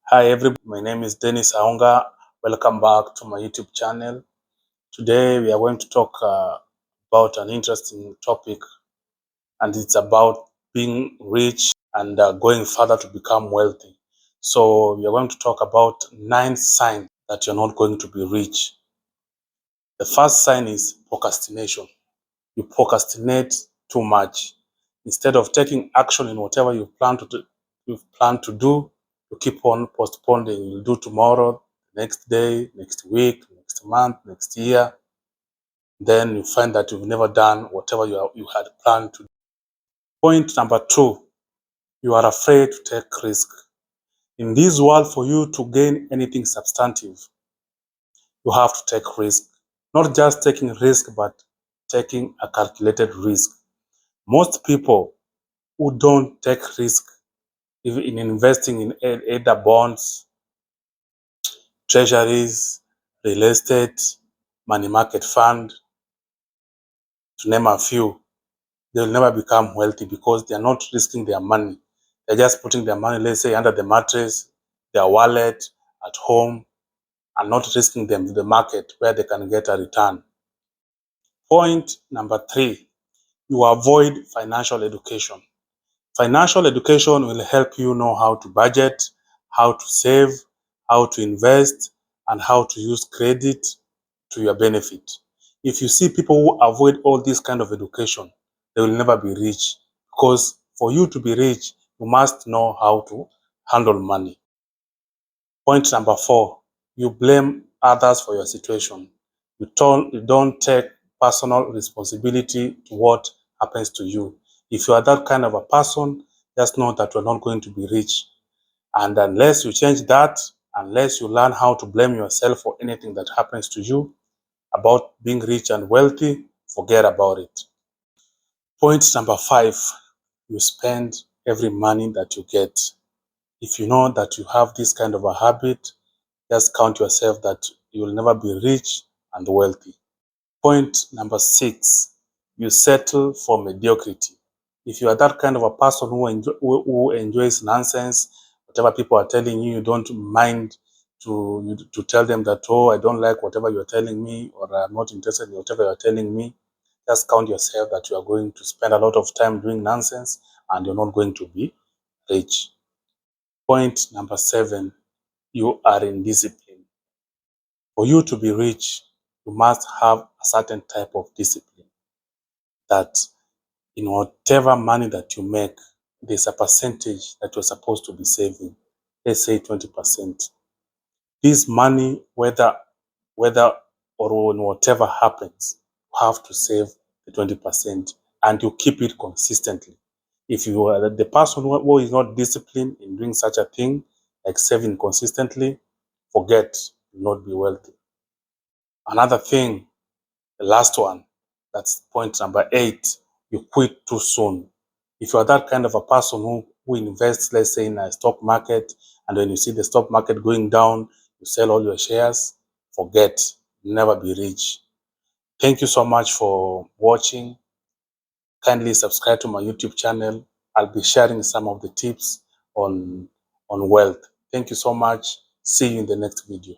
Hi everybody, my name is Dennis Aunga. Welcome back to my YouTube channel. Today we are going to talk about an interesting topic, and it's about being rich and going further to become wealthy. So we are going to talk about 9 signs that you're not going to be rich. The first sign is procrastination. You procrastinate too much. Instead of taking action in whatever you plan to do, you keep on postponing. You'll do tomorrow, next day, next week, next month, next year. Then you find that you've never done whatever you had planned to do. Point number 2, you are afraid to take risk. In this world, for you to gain anything substantive, you have to take risk. Not just taking risk, but taking a calculated risk. Most people who don't take risk in investing in either bonds, treasuries, real estate, money market fund, to name a few, they will never become wealthy because they are not risking their money. They're just putting their money, let's say, under the mattress, their wallet, at home, and not risking them to the market where they can get a return. Point number 3, you avoid financial education. Financial education will help you know how to budget, how to save, how to invest, and how to use credit to your benefit. If you see people who avoid all this kind of education, they will never be rich. Because for you to be rich, you must know how to handle money. Point number 4, you blame others for your situation. You don't take personal responsibility to what happens to you. If you are that kind of a person, just know that you're not going to be rich. And unless you change that, unless you learn how to blame yourself for anything that happens to you about being rich and wealthy, forget about it. Point number 5, you spend every money that you get. If you know that you have this kind of a habit, just count yourself that you will never be rich and wealthy. Point number 6, you settle for mediocrity. If you are that kind of a person who enjoys nonsense, whatever people are telling you, you don't mind to tell them that, oh, I don't like whatever you're telling me, or I'm not interested in whatever you're telling me. Just count yourself that you are going to spend a lot of time doing nonsense and you're not going to be rich. Point number 7, you are indisciplined. For you to be rich, you must have a certain type of discipline, that in whatever money that you make, there's a percentage that you're supposed to be saving. Let's say 20%. This money, whether or when whatever happens, you have to save the 20% and you keep it consistently. If you are the person who is not disciplined in doing such a thing, like saving consistently, forget, you will not be wealthy. Another thing, the last one, that's point number 8, you quit too soon. If you are that kind of a person who invests, let's say, in a stock market, and when you see the stock market going down, you sell all your shares, forget, you'll never be rich. Thank you so much for watching. Kindly subscribe to my YouTube channel. I'll be sharing some of the tips on wealth. Thank you so much. See you in the next video.